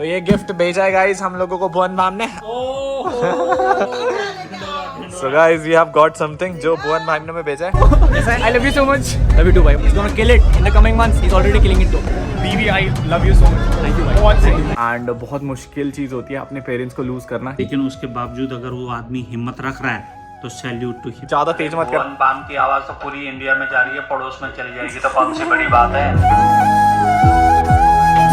तो ये गिफ्ट भेजा है गाइस हम लोगों को भुवन भाम ने। So guys, we have got something जो भुवन भाई ने हमें भेजा है। I love you so much. Love you too, bhai. He's gonna kill it in the coming months. He's already killing it too. BB, I love you so much. Thank you, bhai. बहुत सही। And बहुत मुश्किल चीज होती है अपने parents को loose करना, लेकिन उसके बावजूद अगर वो आदमी हिम्मत रख रहा है तो सैल्यूट टू हिम। ज्यादा तेज मत कर। भुवन बाम की आवाज तो पूरी इंडिया में जा रही है, पड़ोस में चली जाएगी तो कौन सी बड़ी बात है।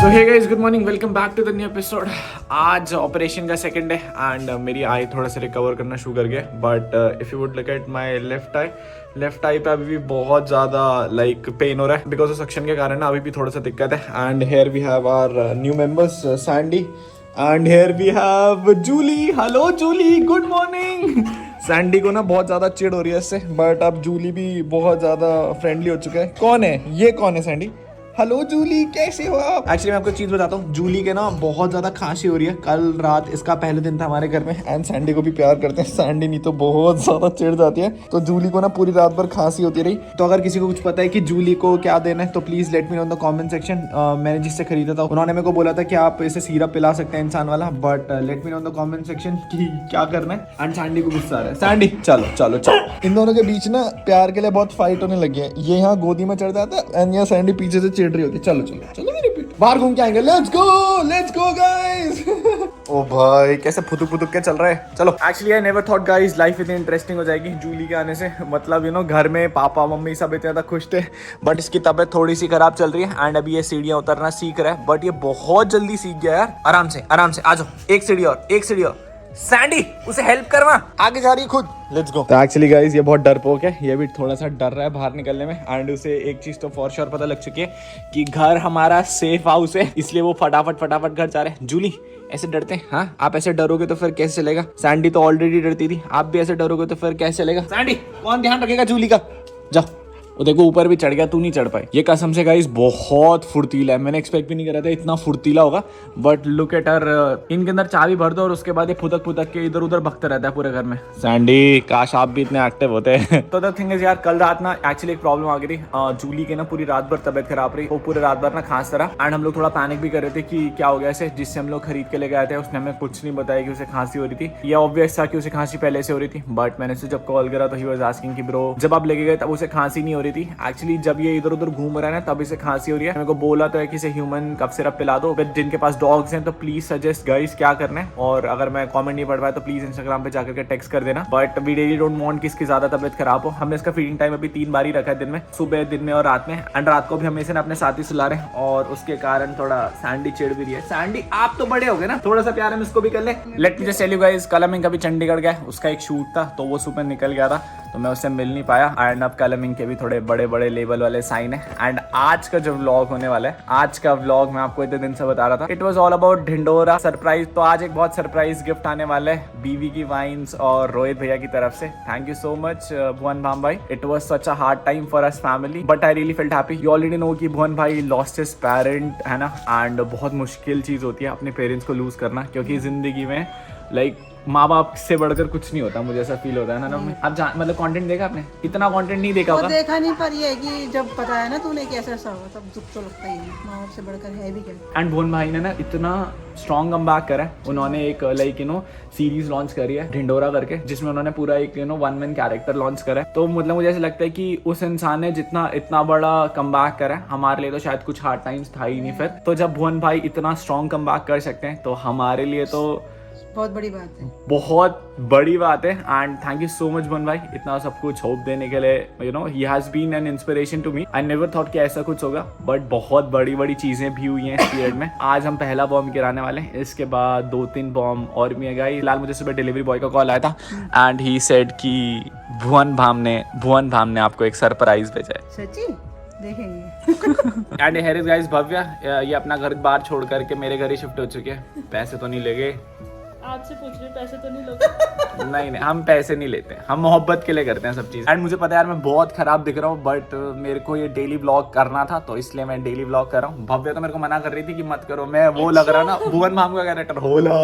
So hey guys, good morning, welcome back to the new episode। आज ऑपरेशन का सेकंड है एंड मेरी आई थोड़ा सा रिकवर करना शुरू कर गया, but if you would look at my left eye पे अभी भी बहुत ज़्यादा लाइक पेन हो रहा है बिकॉज ऑफ सक्शन के कारण ना अभी भी थोड़ा सा दिक्कत है। And here we have our new members Sandy and here we have Julie. Hello Julie, good morning. Sandy को ना बहुत ज़्यादा चिढ़ हो रही है इससे, बट अब जूली भी बहुत ज़्यादा फ्रेंडली हो चुका है। कौन है ये, कौन है सैंडी? हेलो जूली, कैसे हो आप? एक्चुअली मैं आपको चीज बताता हूँ, जूली के ना बहुत ज्यादा खांसी हो रही है। कल रात इसका पहले दिन था हमारे घर में एंड सैंडी को भी प्यार करते हैं। सैंडी नहीं तो बहुत ज्यादा चिढ़ जाती है, तो जूली को ना पूरी रात भर खांसी होती रही। तो अगर किसी को कुछ पता है कि जूली को क्या देना है तो please let me know in the comment section. मैंने जिससे खरीदा था उन्होंने मेरे को बोला था कि आप इसे सिरप पिला सकते हैं इंसान वाला, but let me know in the comment section कि क्या करना है। एंड सैंडी को गुस्सा आ रहा है। सैंडी चलो चलो चलो। इन दोनों के बीच ना प्यार के लिए बहुत फाइट होने लगी है। ये यहाँ गोदी में चढ़ जाता है एंड यहाँ सैंडी पीछे से चिढ़ रही होती है। चलो चलो चलो मेरी पीठ बाहर घूम के आएंगे। Let's go guys. ओ भाई कैसे फुदुक फुदुक के चल रहा है। चलो actually I never thought guys life इतनी इंटरेस्टिंग हो जाएगी जूली के आने से। मतलब यू नो घर में पापा मम्मी सब इतने ज्यादा खुश थे, बट इसकी तबीयत थोड़ी सी खराब चल रही है एंड अभी ये सीढ़ियां उतरना सीख रहा है, बट ये बहुत जल्दी सीख गया यार। आराम से आ जाओ, एक सीढ़ी और सैंडी उसे हेल्प करवा, आगे जा रही है खुद। Let's go. तो एक्चुअली गाइस ये बहुत डरपोक है, ये भी थोड़ा सा डर रहा है बाहर निकलने में एंड उसे एक चीज तो फॉर श्योर पता लग चुकी है कि घर हमारा सेफ हाउस है, इसलिए वो फटाफट घर जा रहे हैं। जूली ऐसे डरते हैं? हाँ, आप ऐसे डरोगे तो फिर कैसे चलेगा? सैंडी तो ऑलरेडी डरती थी, आप भी ऐसे डरोगे तो फिर कैसे चलेगा? सैंडी कौन ध्यान रखेगा जूली का? जाओ। वो देखो ऊपर भी चढ़ गया, तू नहीं चढ़ पाई। ये कसम से गाइस बहुत फुर्तीला है, मैंने एक्सपेक्ट भी नहीं करा था इतना फुर्तीला होगा। बट लुक एट हर, इनके अंदर चाबी भर दो और उसके बाद ये फुदक के इधर उधर भगता रहता है पूरे घर में। सैंडी काश आप भी इतने एक्टिव होते हैं। तो द थिंग इज यार, कल रात ना एक्चुअली एक प्रॉब्लम आ गई थी। जूली के ना पूरी रात भर तबियत खराब रही, वो पूरे रात भर ना खांस रहा एंड हम लोग थोड़ा पैनिक भी कर रहे थे कि क्या हो गया ऐसे। जिससे हम लोग खरीद के लेके आए थे उसने हमें कुछ नहीं बताया कि उसे खांसी हो रही थी। ये ऑब्वियस था कि उसे खांसी पहले से हो रही थी, बट मैंने उसे जब कॉल करा तो ही वाज आस्किंग कि ब्रो जब आप लेके गए तब उसे खांसी नहीं हो रही थी। एक्चुअली जब ये इधर उधर घूम रहा है ना तब इसे खांसी हो रही है। मेरे को बोला तो है कि इसे ह्यूमन कफ सिरप पिला दो, बट जिनके पास डॉग्स हैं तो प्लीज सजेस्ट गाइस क्या करना है। और अगर मैं कमेंट नहीं पढ़ पाया तो प्लीज इंस्टाग्राम पे जाकर के टेक्स्ट कर देना। But we really don't want कि इसकी ज्यादा तबियत खराब हो। हमने इसका फीडिंग टाइम अभी 3 बार ही रखा है, दिन में, सुबह, दिन में और रात में। एंड रात को भी हम इसे अपने साथ ही सुला रहे हैं और उसके कारण थोड़ा सैंडी चिढ़ भी रही है। सैंडी आप तो बड़े हो गए ना, थोड़ा सा प्यार हम इसको भी कर ले। Let me just tell you guys, कल हम कभी चंडीगढ़ गए, उसका एक शूट था तो वो सुबह निकल गया था तो मैं उससे मिल नहीं पाया। एंड अब कलमिंग के भी थोड़े बड़े लेवल वाले साइन है। एंड आज का जो व्लॉग होने वाला है, आज का व्लॉग मैं आपको इतने दिन से बता रहा था, it was all about Dhindora surprise. तो आज एक बहुत सरप्राइज गिफ्ट आने वाला है बीवी की वाइन्स और रोहित भैया की तरफ से। थैंक यू सो मच भुवन भाम भाई, it was such a hard time for us family, but I really felt happy. You already know कि भुवन भाई लॉस्ट हिज पेरेंट है ना, एंड बहुत मुश्किल चीज होती है अपने पेरेंट्स को लूज करना, क्योंकि जिंदगी में लाइक माँ बाप से बढ़कर कुछ नहीं होता, मुझे ऐसा फील होता है ना। अब मतलब कंटेंट देखा आपने? इतना कंटेंट नहीं देखा होगा। देखा नहीं, पर ये है कि जब पता है ना तूने कैसा ऐसा होगा तब दुख तो लगता ही है, माँ बाप से बढ़कर है भी क्या। एंड भुवन भाई ने ना इतना स्ट्रॉन्ग कमबैक करा है। उन्होंने एक लाइक सीरीज लॉन्च करी है ढिंडोरा करके, जिसमें उन्होंने पूरा एक वन मैन कैरेक्टर लॉन्च करा है। तो मतलब मुझे ऐसा लगता है कि उस इंसान ने जितना इतना बड़ा कमबैक करा है, हमारे लिए तो शायद कुछ हार्ड टाइम्स था ही नहीं फिर। तो जब भुवन भाई इतना स्ट्रॉन्ग कमबैक कर सकते हैं तो हमारे लिए तो बहुत बड़ी बात है, बहुत बड़ी बात है। And thank you so much Bhuvan भाई इतना सब कुछ होप देने के लिए। You know he has been an inspiration to me. I never thought कि ऐसा कुछ होगा, बट बहुत बड़ी चीजें भी हुई हैं इस पीरियड में। आज हम पहला बॉम्ब गिराने वाले हैं, इसके बाद 2-3 बॉम्ब और भी है। फिलहाल मुझे सुबह डिलीवरी बॉय का कॉल आया था एंड ही सेड कि भुवन भाम ने आपको एक सरप्राइज भेजा है। सच्ची देखेंगे। And here is guys Bhavya, ये अपना घर बार छोड़ करके मेरे घर ही शिफ्ट हो चुके हैं। पैसे तो नहीं लेंगे आपसे पूछ रहे, पैसे तो नहीं लोगे? नहीं हम पैसे नहीं लेते, हम मोहब्बत के लिए करते हैं सब चीज। एंड मुझे पता है यार मैं बहुत खराब दिख रहा हूँ, बट मेरे को ये डेली व्लॉग करना था तो इसलिए मैं डेली व्लॉग कर रहा हूँ। भव्या तो मेरे को मना कर रही थी कि मत करो, मैं वो लग रहा ना भुवन भाम का कैरेक्टर होला।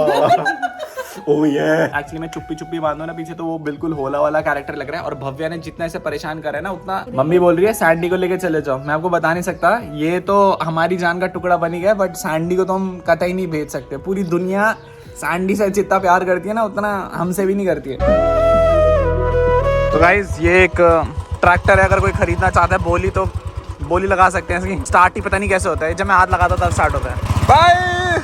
ओह ये एक्चुअली मैं चुप्पी चुप्पी बांधू ना पीछे तो वो बिल्कुल होला वाला कैरेक्टर लग रहा है। और भव्या ने जितना इसे परेशान करा है ना उतना मम्मी बोल रही है सैंडी को लेके चले जाओ। मैं आपको बता नहीं सकता, ये तो हमारी जान का टुकड़ा बनी गया, बट सैंडी को तो हम कतई नहीं भेज सकते। पूरी दुनिया सैंडी से जितना प्यार करती है ना उतना हमसे भी नहीं करती है। तो गाइज ये एक ट्रैक्टर है, अगर कोई खरीदना चाहता है बोली लगा सकते हैं। इसकी स्टार्ट ही पता नहीं कैसे होता है, जब मैं हाथ लगाता तब स्टार्ट होता है। बाय।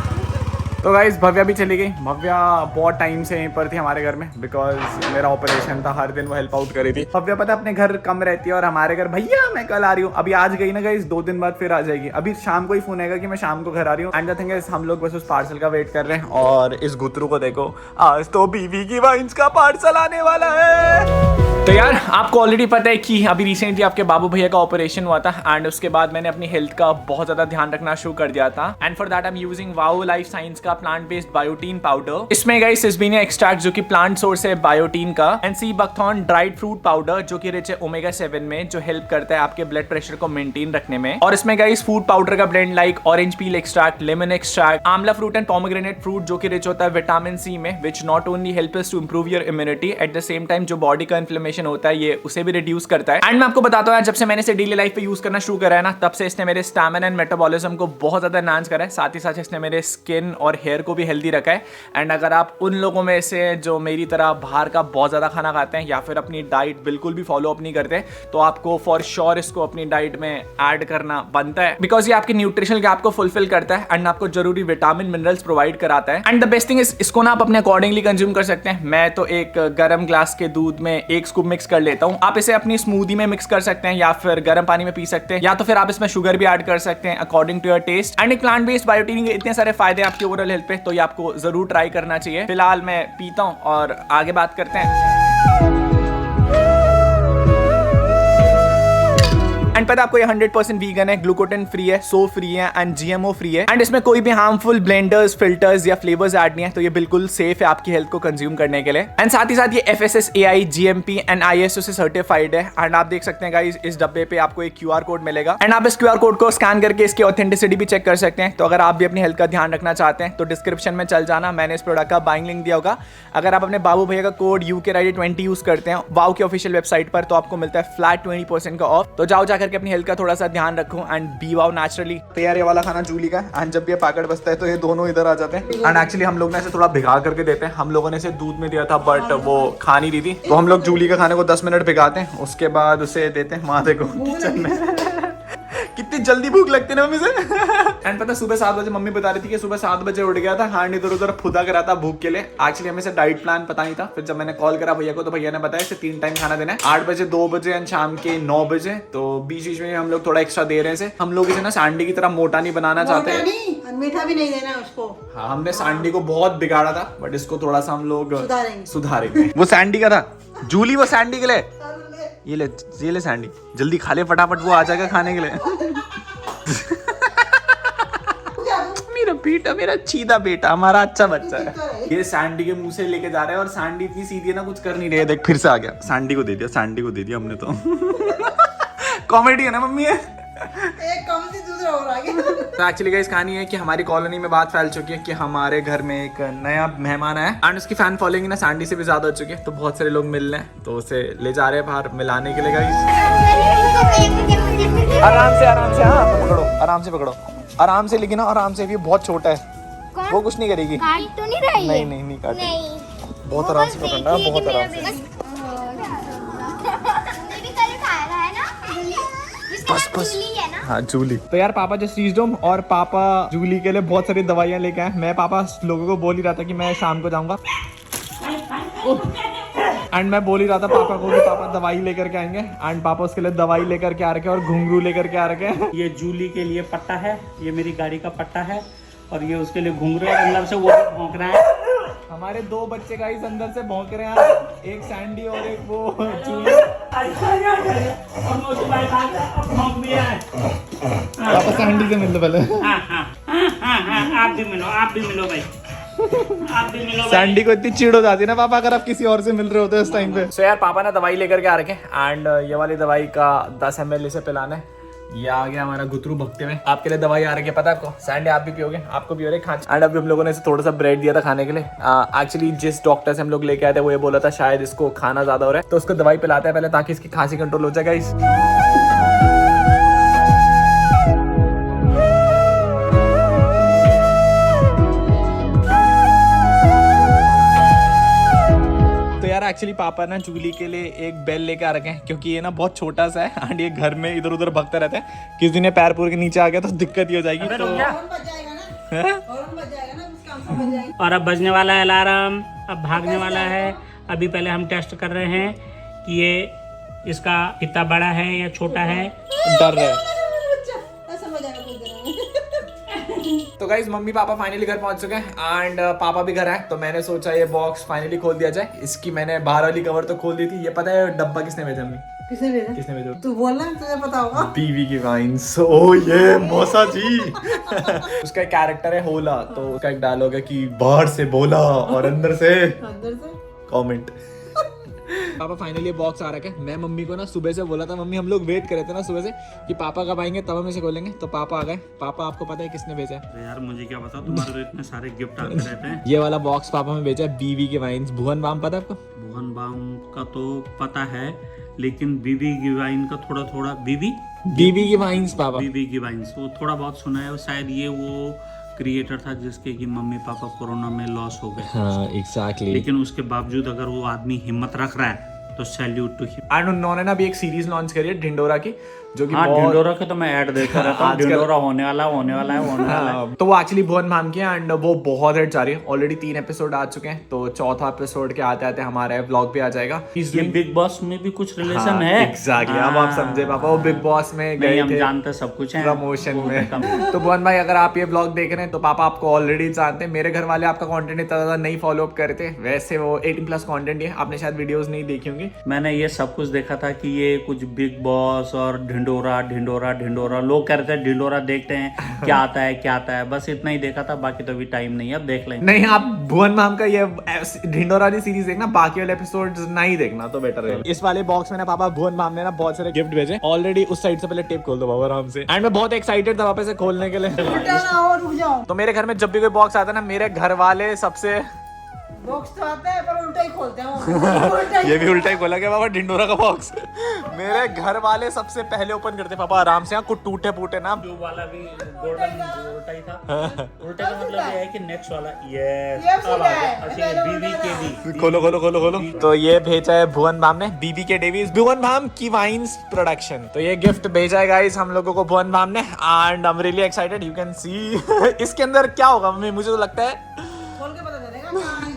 तो गाइज भव्या भी चली गई। भव्या बहुत टाइम से यहीं पर थी हमारे घर में, बिकॉज मेरा ऑपरेशन था। हर दिन वो हेल्प आउट करी थी। भव्या पता अपने घर कम रहती है और हमारे घर भैया मैं कल आ रही हूँ। अभी आज गई ना गाइज, 2 दिन बाद फिर आ जाएगी। अभी शाम को ही फोन आएगा कि मैं शाम को घर आ रही हूँ। एंड द थिंग इज हम लोग बस उस पार्सल का वेट कर रहे हैं। और इस गुतरू को देखो, आज तो बीवी की वाइन्स का पार्सल आने वाला है। तो यार आपको ऑलरेडी पता है कि अभी रिसेंटली आपके बाबू भैया का ऑपरेशन हुआ था। एंड उसके बाद मैंने अपनी हेल्थ का बहुत ज्यादा ध्यान रखना शुरू कर दिया था। And for that I am using wow life science का प्लांट बेस्ड बायोटीन पाउडर। इसमें गाइस सिसबीनिया एक्सट्रैक्ट जो कि प्लांट सोर्स है बायोटीन का, and sea buckthorn dried fruit powder जो कि रिच है ओमेगा 7 में, जो हेल्प करता है आपके ब्लड प्रेशर को मेंटेन रखने में। और इसमें गाइस फूड पाउडर का blend like orange peel extract, lemon extract, amla fruit and pomegranate fruit जो कि रिच होता है विटामिन सी में, which not only help us to improve your immunity, at the same time जो बॉडी का inflammation होता है ये उसे भी रिड्यूस करता है। एंड मैं आपको बताता हूँ, जब से मैंने इसे डेली लाइफ पे यूज करना शुरू करा है ना, तब से इसने मेरे स्टैमिना एंड मेटाबॉलिज्म को बहुत ज्यादा एनहांस करा है। साथ ही साथ इसने मेरे स्किन और हेयर को भी हेल्दी रखा है। एंड अगर आप उन लोगों में से जो मेरी तरह बाहर का बहुत ज्यादा खाना खाते हैं या फिर अपनी डाइट बिल्कुल भी फॉलो अप नहीं करते, तो आपको फॉर श्योर इसको अपनी डाइट में ऐड करना बनता है, बिकॉज ये आपके न्यूट्रिशनल गैप को फुलफिल करता है एंड आपको जरूरी विटामिन मिनरल्स प्रोवाइड कराता है। And the best thing is इसको ना आप अपने अकॉर्डिंगली कंज्यूम कर सकते हैं। मैं तो एक गर्म ग्लास के दूध में 1 स्कूप मिक्स कर लेता हूँ। आप इसे अपनी स्मूदी में मिक्स कर सकते हैं या फिर गर्म पानी में पी सकते हैं, या तो फिर आप इसमें शुगर भी ऐड कर सकते हैं according to your taste. And एक प्लांट बेस्ड बायोटीन के इतने सारे फायदे आपकी ओवरऑल हेल्थ पे, तो ये आपको जरूर ट्राई करना चाहिए। फिलहाल मैं पीता हूँ और आगे बात करते हैं। एंड पता आपको ये 100% वीगन है, ग्लूकोटेन फ्री है, सो फ्री है एंड जीएमओ फ्री है। एंड इसमें कोई भी हार्मफुल ब्लेंडर्स, फिल्टर्स या फ्लेवर्स ऐड नहीं है, तो ये बिल्कुल सेफ है आपकी हेल्थ को कंज्यूम करने के लिए। एंड साथ ही साथ ये FSSAI, GMP एंड ISO से सर्टिफाइड है। एंड आप देख सकते हैं गाइस, इस डब्बे पे आपको एक QR कोड मिलेगा एंड आप इस QR कोड को स्कैन करके इसकी ऑथेंटिसिटी भी चेक कर सकते हैं। तो अगर आप भी अपनी हेल्थ का ध्यान रखना चाहते हैं तो डिस्क्रिप्शन में चल जाना, मैंने इस प्रोडक्ट का बाइंग लिंक दिया होगा। अगर आप अपने बाबू भैया का कोड UKRIDE20 यूज करते हैं वाओ की ऑफिशियल वेबसाइट पर, तो आपको मिलता है फ्लैट 20% का ऑफ। तो जाओ जाकर के अपनी हेल्थ का थोड़ा सा ध्यान रखो एंड बी वाओ नेचुरली। तैयार ये वाला खाना जूली का, एंड जब ये पैकेट बचता है तो ये दोनों इधर आ जाते हैं। एंड एक्चुअली हम लोग ने इसे थोड़ा भिगा करके देते हैं। हम लोगों ने इसे दूध में दिया था बट वो खा नहीं रही थी, तो हम लोग जूली का खाने को 10 मिनट भिगाते हैं, उसके बाद उसे देते हैं। माँ देखो किचन में कितनी जल्दी भूख लगती है ना मम्मी से। एंड पता सुबह 7 बजे मम्मी बता रही थी कि सुबह 7 बजे उठ गया था, हांड इधर उधर फुदा करा था भूख के लिए। एक्चुअली हमें से डाइट प्लान पता नहीं था। फिर जब मैंने कॉल करा भैया को तो भैया ने बताया इसे 3 टाइम खाना देना है, 8 बजे, 2 बजे एंड शाम के 9 बजे। तो बीच में हम लोग थोड़ा एक्स्ट्रा दे रहे हैं। हम लोग इसे ना सैंडी की तरह मोटा नहीं बनाना चाहते हैं, मीठा भी नहीं देना उसको। हाँ, हमने सैंडी को बहुत बिगाड़ा था, बट इसको थोड़ा सा हम लोग सुधारेंगे। वो सैंडी का था, जूली वो सैंडी के लिए। ये ले सैंडी, जल्दी खा ले फटाफट, वो आ जाएगा खाने के लिए। मेरा बेटा, मेरा चीदा बेटा, हमारा अच्छा बच्चा है। ये सैंडी के मुंह से लेके जा रहे हैं और सैंडी इतनी सीधी है ना, कुछ कर नहीं रही है। देख फिर से आ गया। सैंडी को दे दिया हमने तो। कॉमेडी है ना मम्मी है। एक कम से दूसरा और आगे। तो एक्चुअली गाइस कहानी है कि हमारी कॉलोनी में बात फैल चुकी है कि हमारे घर में एक नया मेहमान है एंड उसकी फैन फॉलोइंग ना सैंडी से भी ज्यादा हो चुकी है। तो बहुत सारे लोग मिल रहे हैं, तो उसे ले जा रहे हैं बाहर मिलाने के लिए गाइस। आराम से हाँ पकड़ो, आराम से, लेकिन आराम से, भी बहुत छोटा है, वो कुछ नहीं करेगी। काट तो नहीं रही? नहीं काटेगी। बहुत आराम से पकड़ना है, बहुत आराम से। बस हाँ जूली। तो यार पापा जस्ट रीच्ड होम और पापा जूली के लिए बहुत सारी दवाइयाँ लेके आए। मैं पापा लोगों को बोल ही रहा था कि मैं शाम को जाऊंगा, एंड मैं बोल ही रहा था पापा को कि पापा दवाई लेकर के आएंगे। एंड पापा उसके लिए दवाई लेकर के आ रखे और घुंघरू लेकर के आ रखे। ये जूली के लिए पट्टा है, ये मेरी गाड़ी का पट्टा है, और ये उसके लिए घुंघरू है। अंदर से वो भी भौंक रहा है। हमारे 2 बच्चे का इस अंदर से भौंक रहे हैं, एक सैंडी और एक वो जूली। पापा सैंडी से मिल दो पहले। आप भी मिलो भाई। सैंडी को इतनी चिढ़ हो जाती है ना पापा अगर आप किसी और से मिल रहे होते हैं इस टाइम पे। सो यार पापा ने दवाई लेकर के आ रखे एंड ये वाली दवाई का 10 ml इसे पिलाना है। ये आ गया हमारा गुतरू भगते में। आपके लिए दवाई आ रही है, पता है आपको? सैंडे आप भी पियोगे, आपको भी हो रही खांसी। एंड अभी हम लोगों ने इसे थोड़ा सा ब्रेड दिया था खाने के लिए। एक्चुअली जिस डॉक्टर से हम लोग लेके आए थे वो ये बोला था शायद इसको खाना ज्यादा हो रहा है, तो उसको दवाई पिलाते हैं पहले ताकि इसकी खांसी कंट्रोल हो जाए गाइस। एक्चुअली पापा ना चूली के लिए एक बेल लेके आ रखे हैं क्योंकि ये ना बहुत छोटा सा है एंड ये घर में इधर उधर भगता रहता है। किस दिन ये पैर पूर के नीचे आ गया तो दिक्कत ही हो जाएगी। तो और अब बजने वाला है अलार्म, अब भागने वाला है। अभी पहले हम टेस्ट कर रहे हैं कि ये इसका कितना बड़ा है या छोटा है। डर रहा है। तो गाइज मम्मी पापा फाइनली घर पहुंच चुके हैं एंड पापा भी घर आए, तो मैंने सोचा ये बॉक्स फाइनली खोल दिया जाए। इसकी मैंने बाहर वाली कवर तो खोल दी थी। ये पता है डब्बा किसने भेजा? मम्मी किसने भेजा? तू बोलना, तुझे पता होगा। बीवी की वाइन्स। ओ ये मौसा जी। उसका एक कैरेक्टर है होला, तो उसका एक डायलॉग है कि बाहर से बोला और अंदर से कमेंट। पापा फाइनली बॉक्स आ रखा है। मैं मम्मी को ना सुबह से बोला था, मम्मी हम लोग वेट कर रहे थे ना सुबह से कि पापा कब आएंगे तब हम इसे खोलेंगे, तो पापा आ गए। पापा आपको पता है किसने भेजा है? यार मुझे क्या पता, तुम्हारे तो इतने सारे गिफ्ट आते रहते हैं। ये वाला बॉक्स पापा में भेजा है बीवी के वाइन्स। भुवन बाम पता है आपको? भुवन बाम का तो पता है, लेकिन बीबी की वाइन का थोड़ा थोड़ा। बीबी की वाइन्स पापा, बीबी की वाइन्स वो थोड़ा बहुत सुना है। शायद ये वो क्रिएटर था जिसके कि मम्मी पापा कोरोना में लॉस हो गए। हाँ एग्जैक्टली। लेकिन उसके बावजूद अगर वो आदमी हिम्मत रख रहा है तो सैल्यूट टू हिम। एंड उन्होंने ना भी एक सीरीज लॉन्च करी है ढिंडोरा की, जो कि ढिंडोरा के तो मैं ऐड देखता रहता हूँ। ढिंडोरा होने वाला है। तो वो एक्चुअली भुवन बाम की है एंड वो बहुत हिट जा रही है। ऑलरेडी 3 एपिसोड आ चुके हैं, तो चौथा एपिसोड के आते आते हमारा व्लॉग भी आ जाएगा। ये बिग बॉस में भी कुछ रिलेशन है। एग्जैक्टली। अब आप समझे पापा, वो बिग बॉस में गए थे, जानते सब कुछ है प्रमोशन में। तो भुवन भाई अगर आप ये व्लॉग देख रहे हैं तो पापा आपको ऑलरेडी जानते हैं। मेरे घर वाले आपका कंटेंट इतना ज्यादा नहीं फॉलो अप करते, वैसे वो 18+ कंटेंट है, आपने शायद वीडियोस नहीं देखी होंगी। मैंने ये सब कुछ देखा था कि ये कुछ बिग बॉस और ढिंडोरा लोग कह रहे थे ढिंडोरा देखते हैं क्या आता है, बस इतना ही देखा था। बाकी तो अभी टाइम नहीं है, अब देख लेंगे। नहीं, आप भुवन बाम का ये ढिंडोरा वाली सीरीज देखना, बाकी वाले एपिसोड्स नहीं देखना तो बेटर है। इस वाले बॉक्स में ना पापा भुवन बाम ने ना बहुत सारे गिफ्ट भेजे ऑलरेडी। उस साइड से पहले टेप खोल दो बाबा आराम से। एंड मैं बहुत एक्साइटेड था वापस से खोलने के लिए। तो मेरे घर में जब भी कोई बॉक्स आता है ना, मेरे घर वाले सबसे बॉक्स तो आता है पर उल्टा ही खोलते हैं। ये भी उल्टा ही खोला गया बाबा ढिंडोरा का बॉक्स। मेरे घर वाले सबसे पहले ओपन करते पापा आराम से, कुछ टूटे फूटे ना। जो वाला भी गोल्डन उल्टा ही था। उल्टा का मतलब ये है कि नेक्स्ट वाला यस अब आ गया। अच्छा बीवी के भी खोलो। तो ये भेजा है भुवन बाम ने, बीबी के डेवीज, भुवन बाम की वाइन्स प्रोडक्शन। तो ये गिफ्ट भेजा है गाइस हम लोगों को भुवन बाम ने and I am really excited. You can see इसके अंदर क्या होगा मम्मी, मुझे तो लगता है खोल के पता चलेगा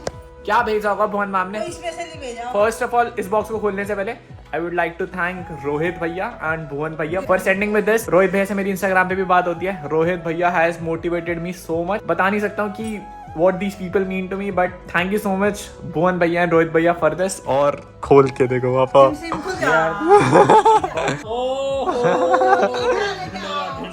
क्या भेजा होगा भुवन मैम ने। स्पेशली भेजा। फर्स्ट ऑफ ऑल इस बॉक्स को खोलने से पहले I would like to thank Rohit भैया एंड भुवन भैया for sending with this. Rohit भैया से मेरी इंस्टाग्राम पे भी बात होती है। रोहित भैया has motivated me so much. बता नहीं सकता हूँ कि what these people mean to me, but thank you so much भुवन भैया एंड रोहित भैया for this। और खोल के देखो पापा।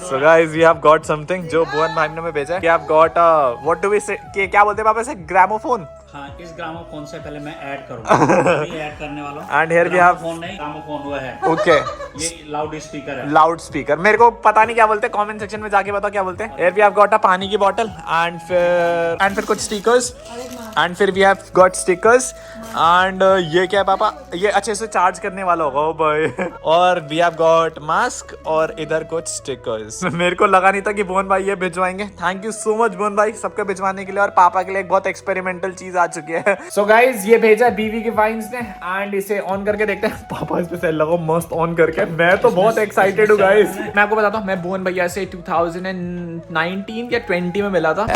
So guys, we have got something जो भुवन भाई ने हमें भेजा है। We have got what do we say? क्या बोलते हैं पापा इसे? ग्रामोफोन। हाँ, इस ग्रामोफोन से पहले मैं ऐड करूंगा। अभी ऐड करने वाला हूं। And here we have phone नहीं, ग्रामोफोन वो है। Okay। ये लाउड स्पीकर है। लाउड स्पीकर मेरे को पता नहीं क्या बोलते, कमेंट सेक्शन में जाके बताओ क्या बोलते हैं। Here we have got a पानी की बॉटल एंड फिर कुछ स्टिकर्स एंड फिर we have got stickers and ये क्या है पापा? ये अच्छे से चार्ज करने वाला होगा ओ भाई। और we have got मास्क और इधर कुछ स्टिकर्स। मेरे को लगा नहीं था कि भुवन भाई ये भिजवाएंगे। Thank you so much Bhuvan भाई सबको भिजवाने के लिए। और पापा के लिए एक बहुत एक्सपेरिमेंटल चीज आ चुकी है। सो गाइज ये भेजा बीवी की वाइन्स ने एंड इसे ऑन करके देखते हैं। पापा इस पे सेल लगाओ मस्त ऑन करके। मैं तो बहुत एक्साइटेड हूँ गाइज। मैं आपको बताता हूँ, मैं भुवन भैया से 2019 या 20 में मिला था।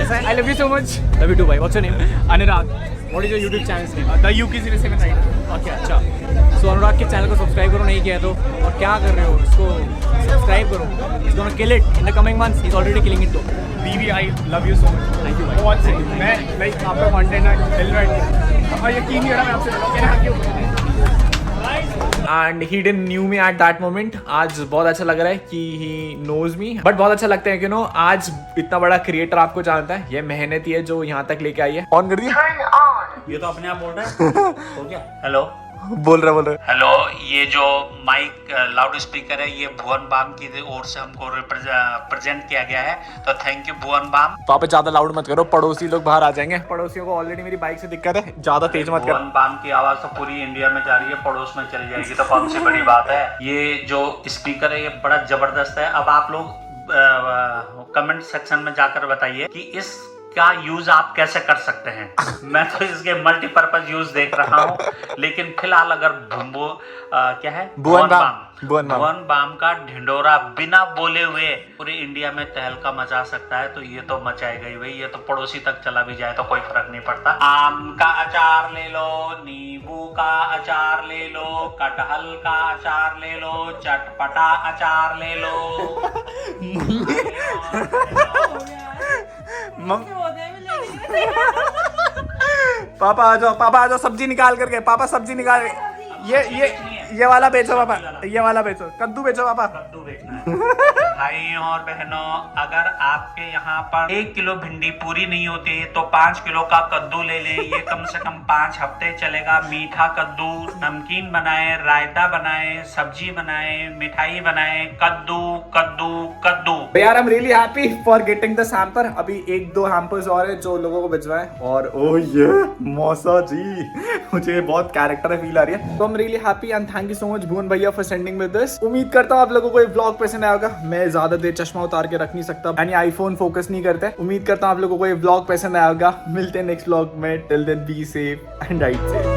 I love you so much. Love you too, bhai. What's your name? Anurag. What is your YouTube channel's name? The UK07 side. Okay, अच्छा. So अनुराग के चैनल को सब्सक्राइब करो, नहीं किया तो और क्या कर रहे हो? इसको सब्सक्राइब करो. He's gonna kill it in the coming months. He's already killing it though. BB, I love you so much. Thank you, bhai. What's it? मैं like आपका content है, helmet. और यकीन नहीं हो रहा मैं आपसे बोलूँ क्या क्यों? And he didn't knew me at that moment. आज बहुत अच्छा लग रहा है कि ही नोज मी, बट बहुत अच्छा लगता है कि नो आज इतना बड़ा क्रिएटर आपको जानता है। ये मेहनती है जो यहाँ तक लेके आई है। ऑन कर दिया? ये तो अपने आप बोल रहा है। हो गया? हेलो बोल रहे हेलो, ये जो माइक लाउड स्पीकर है ये भुवन बाम की ओर से हमको प्रेजेंट किया गया है, तो थैंक यू भुवन बाम। वहाँ पे ज्यादा लाउड मत करो, पड़ोसी लोग बाहर आ जाएंगे। पड़ोसियों को ऑलरेडी मेरी बाइक से दिक्कत है, ज्यादा तेज मत करो। भुवन बाम की आवाज तो पूरी इंडिया में जा रही है, पड़ोस में चली जाएगी तो कौन सी बड़ी बात है। ये जो स्पीकर है ये बड़ा जबरदस्त है। अब आप लोग कमेंट सेक्शन में जाकर बताइए कि इस का यूज आप कैसे कर सकते हैं। मैं तो इसके मल्टीपर्पज यूज देख रहा हूँ, लेकिन फिलहाल अगर क्या है भुवन बाम का ढिंडोरा बिना बोले हुए पूरे इंडिया में तहलका मचा सकता है, तो ये तो मचाएगा ही भाई। ये तो पड़ोसी तक चला भी जाए तो कोई फर्क नहीं पड़ता। आम का अचार ले लो, नींबू का अचार ले लो, कटहल का अचार ले लो, चटपटा अचार ले लो। पापा आ जाओ, सब्जी निकाल करके। पापा सब्जी निकाल, ये वाला बेचो पापा, ये वाला बेचो, कद्दू बेचो पापा। कद्दू बेचना है। भाइयों और बहनों, अगर आपके यहाँ पर 1 किलो भिंडी पूरी नहीं होती तो 5 किलो का कद्दू ले लें। ये कम से कम 5 हफ्ते चलेगा। मीठा कद्दू, नमकीन बनाए, रायता बनाए, सब्जी बनाए, मिठाई बनाए, कद्दू कद्दू कद्दू। यार I am really happy for getting the hamper. अभी 1-2 हैम्पर्स और है जो लोगों को भिजवाए। और ओह ये मौसा जी, मुझे बहुत कैरेक्टर फील आ रही है। तो I am really happy and thank you so much Bhuvan भैया फॉर सेंडिंग विद दिस। उम्मीद करता हूँ आप लोगों को ये व्लॉग पसंद आएगा। मैं ज्यादा देर चश्मा उतार के रख नहीं सकता, यानी आईफोन फोकस नहीं करते। उम्मीद करता हूँ आप लोगों को ये व्लॉग पसंद आएगा। मिलते हैं नेक्स्ट व्लॉग में। Till then be safe and right safe.